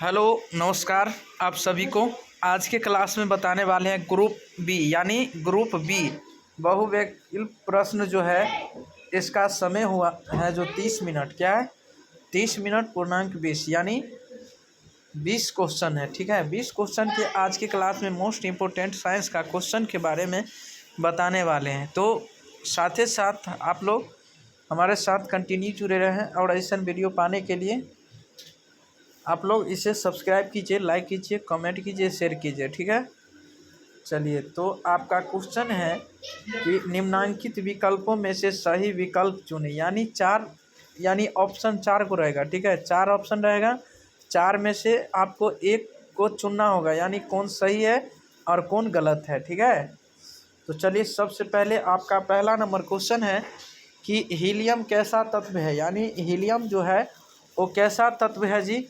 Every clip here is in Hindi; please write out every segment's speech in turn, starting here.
हेलो, नमस्कार आप सभी को। आज के क्लास में बताने वाले हैं ग्रुप बी यानी ग्रुप बी बहुविकल्प प्रश्न जो है इसका समय हुआ है जो 30 मिनट। क्या है? 30 मिनट पूर्णांक 20 यानी 20 क्वेश्चन है। ठीक है, 20 क्वेश्चन के आज के क्लास में मोस्ट इम्पोर्टेंट साइंस का क्वेश्चन के बारे में बताने वाले हैं। तो साथ ही साथ आप लोग हमारे साथ कंटिन्यू जुड़े रहें और ऐसा वीडियो पाने के लिए आप लोग इसे सब्सक्राइब कीजिए, लाइक कीजिए, कमेंट कीजिए, शेयर कीजिए। ठीक है, चलिए। तो आपका क्वेश्चन है कि निम्नांकित विकल्पों में से सही विकल्प चुनें। यानी ऑप्शन 4 को रहेगा। ठीक है, 4 ऑप्शन रहेगा, 4 में से आपको एक को चुनना होगा, यानी कौन सही है और कौन गलत है। ठीक है, तो चलिए सबसे पहले आपका पहला नंबर क्वेश्चन है कि हीलियम कैसा तत्व है। यानी हीलियम जो है वो कैसा तत्व है जी?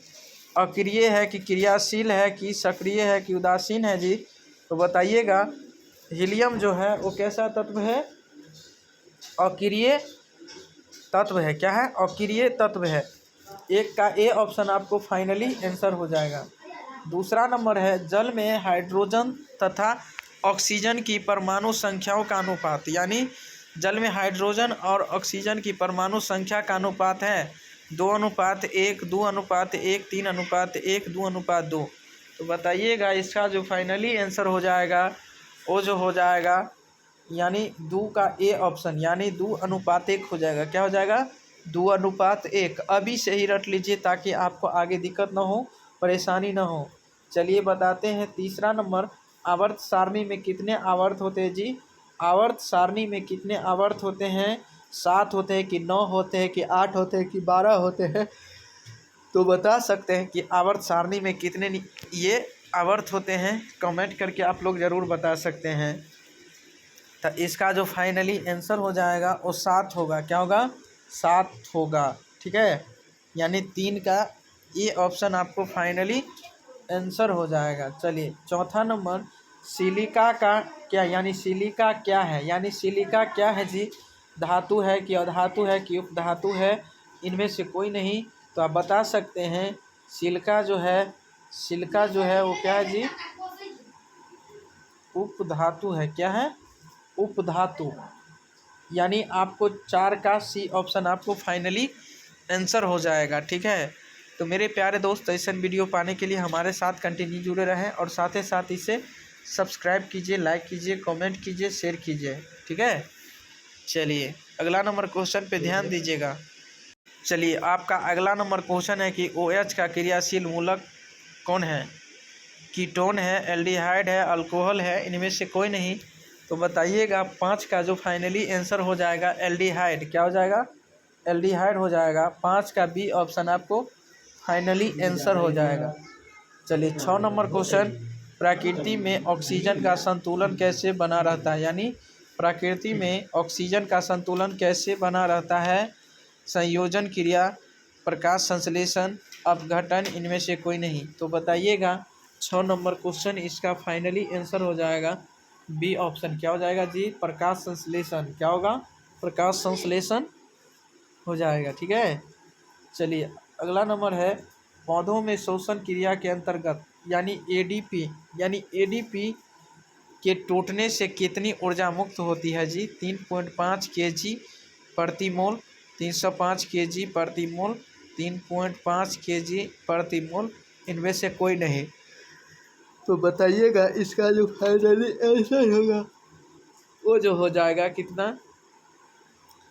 अक्रिय है कि क्रियाशील है कि सक्रिय है कि उदासीन है जी? तो बताइएगा। हीलियम जो है वो कैसा तत्व है? अक्रिय तत्व है। क्या है? अक्रिय तत्व है। एक का ए ऑप्शन आपको फाइनली आंसर हो जाएगा। दूसरा नंबर है जल में हाइड्रोजन तथा ऑक्सीजन की परमाणु संख्याओं का अनुपात। यानी जल में हाइड्रोजन और ऑक्सीजन की परमाणु संख्या का अनुपात है 2:1, 2:1, 3:1, 2:2। तो बताइएगा इसका जो फाइनली आंसर हो जाएगा वो जो हो जाएगा यानी 2 का ए ऑप्शन, यानी 2:1 हो जाएगा। क्या हो जाएगा? 2:1। अभी से ही रट लीजिए ताकि आपको आगे दिक्कत ना हो, परेशानी ना हो। चलिए बताते हैं तीसरा नंबर। आवर्त सारणी में कितने आवर्त होते हैं जी? आवर्त सारणी में कितने आवर्त होते हैं? 7 होते हैं कि 9 होते हैं कि 8 होते हैं कि 12 होते हैं? तो बता सकते हैं कि आवर्त सारणी में कितने ये आवर्त होते हैं? कमेंट करके आप लोग ज़रूर बता सकते हैं। तो इसका जो फाइनली आंसर हो जाएगा वो 7 होगा। क्या होगा? 7 होगा। ठीक है, यानी 3 का ये ऑप्शन आपको फाइनली आंसर हो जाएगा। चलिए चौथा नंबर। सिलिका का क्या, यानी सिलिका क्या है? यानी सिलिका क्या है जी? धातु है कि अधातु है कि उपधातु है? इनमें से कोई नहीं। तो आप बता सकते हैं सिलिका जो है वो क्या है जी? उपधातु है। क्या है? उपधातु। यानी आपको 4 का सी ऑप्शन आपको फाइनली आंसर हो जाएगा। ठीक है, तो मेरे प्यारे दोस्त ऐसा वीडियो पाने के लिए हमारे साथ कंटिन्यू जुड़े रहें और साथ ही साथ इसे सब्सक्राइब कीजिए, लाइक कीजिए, कमेंट कीजिए, शेयर कीजिए। ठीक है, चलिए अगला नंबर क्वेश्चन पे ध्यान दीजिएगा। चलिए आपका अगला नंबर क्वेश्चन है कि OH का क्रियाशील मूलक कौन है? कीटोन है, एल्डिहाइड है, अल्कोहल है? इनमें से कोई नहीं। तो बताइएगा 5 का जो फाइनली आंसर हो जाएगा एल्डिहाइड। क्या हो जाएगा? एल्डिहाइड हो जाएगा। 5 का बी ऑप्शन आपको फाइनली आंसर हो जाएगा। चलिए 6 नंबर क्वेश्चन। प्रकृति में ऑक्सीजन का संतुलन कैसे बना रहता है? यानी प्रकृति में ऑक्सीजन का संतुलन कैसे बना रहता है? संयोजन क्रिया, प्रकाश संश्लेषण, अपघटन? इनमें से कोई नहीं। तो बताइएगा 6 नंबर क्वेश्चन इसका फाइनली आंसर हो जाएगा बी ऑप्शन। क्या हो जाएगा जी? प्रकाश संश्लेषण। क्या होगा? प्रकाश संश्लेषण हो जाएगा। ठीक है, चलिए अगला नंबर है पौधों में श्वसन क्रिया के अंतर्गत यानी एडीपी के टूटने से कितनी ऊर्जा मुक्त होती है जी? 3.5 kg प्रति मोल, 305 kg प्रति मोल, 3.5 kg प्रति मोल? इनमें से कोई नहीं। तो बताइएगा इसका जो फाइनली आंसर होगा वो जो हो जाएगा कितना?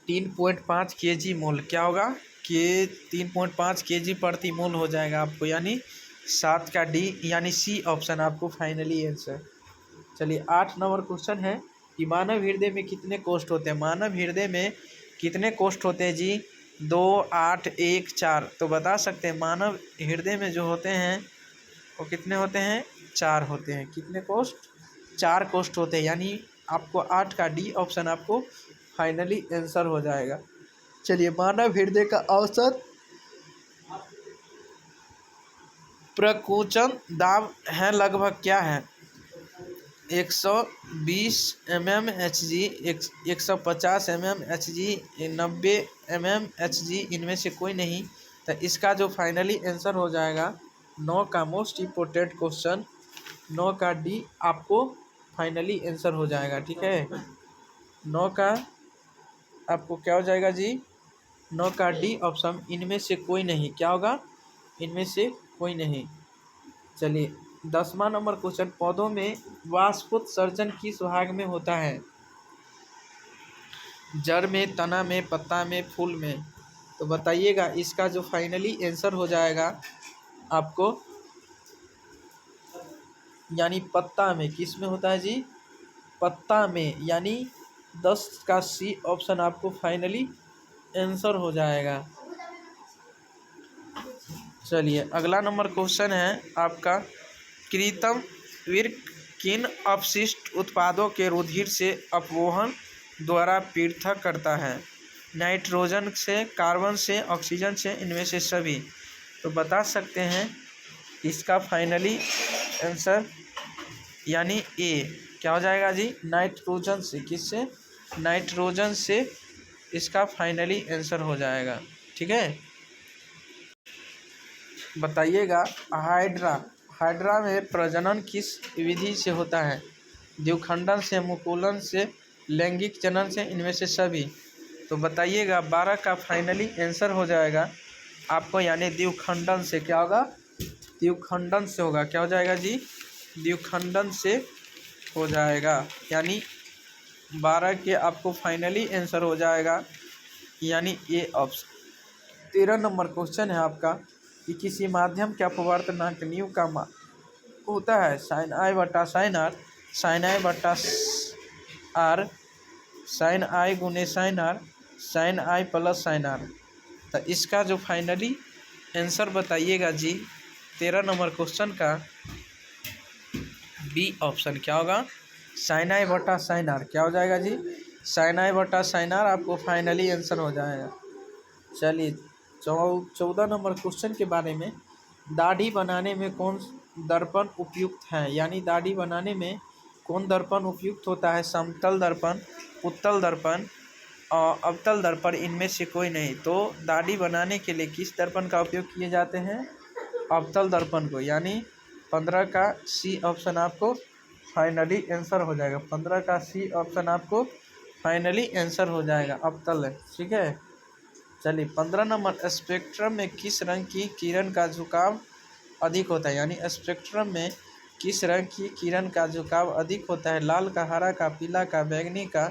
3.5 kg मोल। क्या होगा कि 3.5 kg प्रति मोल हो जाएगा आपको, यानी 7 का डी यानी सी ऑप्शन आपको फाइनली आंसर। चलिए 8 नंबर क्वेश्चन है कि मानव हृदय में कितने कोष्ठ होते हैं? मानव हृदय में कितने कोष्ठ होते हैं जी? 2, 8, 1, 4? तो बता सकते हैं मानव हृदय में जो होते हैं वो कितने होते हैं? 4 होते हैं। कितने कोष्ठ? 4 कोष्ठ होते हैं, यानी आपको 8 का डी ऑप्शन आपको फाइनली आंसर हो जाएगा। चलिए मानव हृदय का औसत प्रकुंचन दाब है लगभग क्या है? 120 mmHg, 150 mmHg, 90 mmHg? इनमें से कोई नहीं। तो इसका जो फाइनली आंसर हो जाएगा 9 का मोस्ट इम्पोर्टेंट क्वेश्चन, 9 का डी आपको फाइनली आंसर हो जाएगा। ठीक है, 9 का आपको क्या हो जाएगा जी, 9 का डी ऑप्शन, इनमें से कोई नहीं। क्या होगा, इनमें से कोई नहीं। चलिए 10वां नंबर क्वेश्चन, पौधों में वाष्पोत्सर्जन किस भाग में होता है? जड़ में, तना में, पत्ता में, फूल में? तो बताइएगा, इसका जो फाइनली आंसर हो जाएगा आपको, यानी पत्ता में। किस में होता है जी, पत्ता में, यानी 10 का सी ऑप्शन आपको फाइनली आंसर हो जाएगा। चलिए अगला नंबर क्वेश्चन है आपका, कृत्रिम वृक्क किन अपशिष्ट उत्पादों के रुधिर से अपवहन द्वारा पृथक करता है? नाइट्रोजन से, कार्बन से, ऑक्सीजन से, इनमें से सभी? तो बता सकते हैं इसका फाइनली आंसर, यानी ए क्या हो जाएगा जी, नाइट्रोजन से। किससे, नाइट्रोजन से इसका फाइनली आंसर हो जाएगा। ठीक है, बताइएगा, हाइड्रा में प्रजनन किस विधि से होता है? द्विखंडन से, मुकुलन से, लैंगिक जनन से, इनमें से सभी? तो बताइएगा, 12 का फाइनली आंसर हो जाएगा आपको, यानी द्विखंडन से। क्या होगा, द्विखंडन से होगा। क्या हो जाएगा जी, द्विखंडन से हो जाएगा, यानी 12 के आपको फाइनली आंसर हो जाएगा, यानी ए ऑप्शन। 13 नंबर क्वेश्चन है आपका, कि किसी माध्यम के अपवर्तनांक न्यू का होता है साइन आई बटा साइन आर, साइन आई बटा आर, साइन आई गुने sine r, sine i plus sine r. तो इसका जो फाइनली आंसर बताइएगा जी 13 नंबर क्वेश्चन का, बी ऑप्शन। क्या होगा, साइन आई बटा साइन आर। क्या हो जाएगा जी, साइन आई बटा साइन आर आपको फाइनली आंसर हो जाएगा। चलिए 14 नंबर क्वेश्चन के बारे में, दाढ़ी बनाने में कौन दर्पण उपयुक्त है? यानी दाढ़ी बनाने में कौन दर्पण उपयुक्त होता है? समतल दर्पण, उत्तल दर्पण और अवतल दर्पण, इनमें से कोई नहीं। तो दाढ़ी बनाने के लिए किस दर्पण का उपयोग किए जाते हैं? अवतल दर्पण को, यानी 15 का सी ऑप्शन आपको फाइनली आंसर हो जाएगा। 15 का सी ऑप्शन आपको फाइनली आंसर हो जाएगा, अवतल है। ठीक है, चलिए 15 नंबर, स्पेक्ट्रम में किस रंग की किरण का झुकाव अधिक होता है? यानी स्पेक्ट्रम में किस रंग की किरण का झुकाव अधिक होता है? लाल का, हरा का, पीला का, बैंगनी का?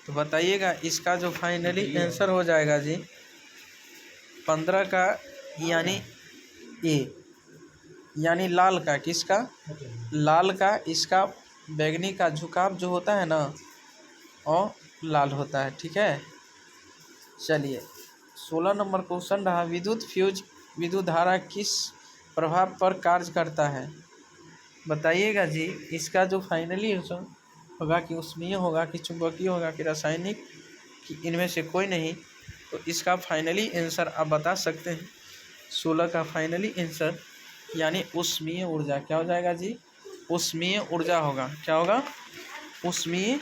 तो बताइएगा, इसका जो फाइनली आंसर हो जाएगा जी 15 का, यानी ए, यानी लाल का। किसका, लाल का। इसका बैंगनी का झुकाव जो होता है ना, और लाल होता है। ठीक है, चलिए 16 नंबर क्वेश्चन रहा, विद्युत धारा किस प्रभाव पर कार्य करता है? बताइएगा जी, इसका जो फाइनली आंसर होगा, कि ऊष्मीय होगा, कि चुंबकीय होगा, कि रासायनिक, कि इनमें से कोई नहीं। तो इसका फाइनली आंसर आप बता सकते हैं, 16 का फाइनली आंसर, यानी ऊष्मीय ऊर्जा। क्या हो जाएगा जी, ऊष्मीय ऊर्जा होगा। क्या होगा, ऊष्मीय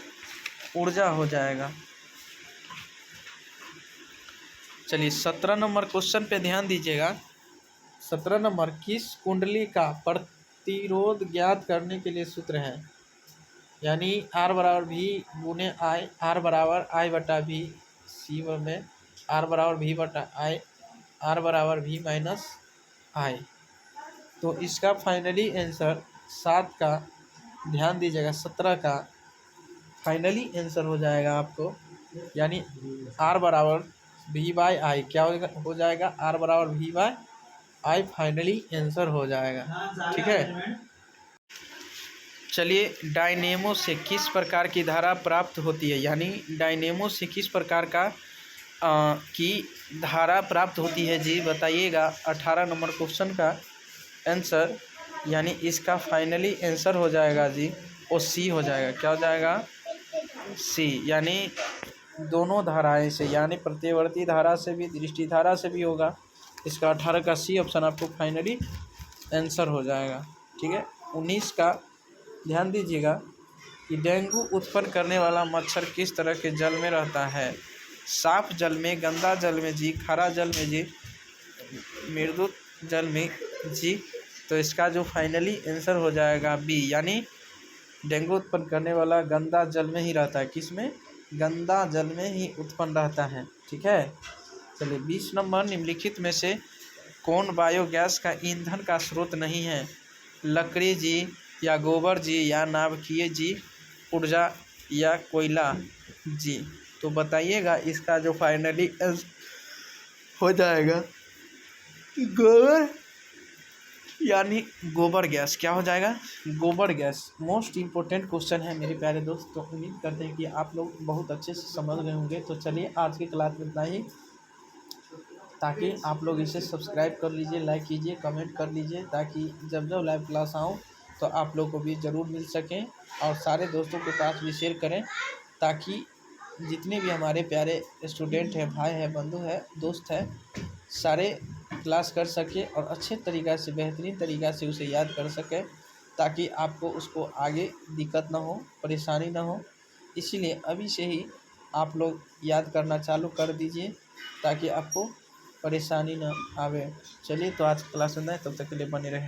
ऊर्जा हो जाएगा। चलिए 17 नंबर क्वेश्चन पे ध्यान दीजिएगा। 17 नंबर, किस कुंडली का प्रतिरोध ज्ञात करने के लिए सूत्र है? यानी आर बराबर भी गुने आई, आर बराबर आई बटा भी सी में, आर बराबर भी बटा आई, आर बराबर भी माइनस आई। तो इसका फाइनली आंसर 7 का, ध्यान दीजिएगा, 17 का फाइनली आंसर हो जाएगा आपको, यानी आर बराबर भी बाई आई। क्या हो जाएगा, आर बराबर भी बाई आई फाइनली आंसर हो जाएगा। ठीक है, चलिए डायनेमो से किस प्रकार की धारा प्राप्त होती है? यानी डायनेमो से किस प्रकार का की धारा प्राप्त होती है जी? बताइएगा, 18 नंबर क्वेश्चन का आंसर, यानी इसका फाइनली आंसर हो जाएगा जी, वो सी हो जाएगा। क्या हो जाएगा, सी, यानी दोनों धाराएं से, यानी प्रतिवर्ती धारा से भी, दृष्टि धारा से भी होगा। इसका 18 का सी ऑप्शन आपको फाइनली आंसर हो जाएगा। ठीक है, 19 का ध्यान दीजिएगा, कि डेंगू उत्पन्न करने वाला मच्छर किस तरह के जल में रहता है? साफ जल में, गंदा जल में जी, खारा जल में जी, मृदुत जल में जी। तो इसका जो फाइनली आंसर हो जाएगा बी, यानी डेंगू उत्पन्न करने वाला गंदा जल में ही रहता है। किस में? गंदा जल में ही उत्पन्न रहता है। ठीक है, चलिए 20 नंबर, निम्नलिखित में से कौन बायोगैस का ईंधन का स्रोत नहीं है? लकड़ी जी, या गोबर जी, या नाभिकीय जी ऊर्जा, या कोयला जी। तो बताइएगा, इसका जो फाइनली हो जाएगा गोबर, यानी गोबर गैस। क्या हो जाएगा? गोबर गैस। मोस्ट इम्पोर्टेंट क्वेश्चन है मेरे प्यारे दोस्त। तो उम्मीद करते हैं कि आप लोग बहुत अच्छे से समझ गए होंगे। तो चलिए आज की क्लास में इतना ही, ताकि आप लोग इसे सब्सक्राइब कर लीजिए, लाइक कीजिए, कमेंट कर लीजिए, ताकि जब जब लाइव क्लास आऊँ तो आप लोग को भी ज़रूर मिल सकें। और सारे दोस्तों के पास भी शेयर करें, ताकि जितने भी हमारे प्यारे स्टूडेंट हैं, भाई हैं, बंधु हैं, दोस्त हैं, सारे क्लास कर सके और अच्छे तरीक़ा से, बेहतरीन तरीक़ा से उसे याद कर सकें, ताकि आपको उसको आगे दिक्कत ना हो, परेशानी ना हो। इसीलिए अभी से ही आप लोग याद करना चालू कर दीजिए, ताकि आपको परेशानी ना आवे। चलिए, तो आज क्लास में तब तक के लिए बने रहें।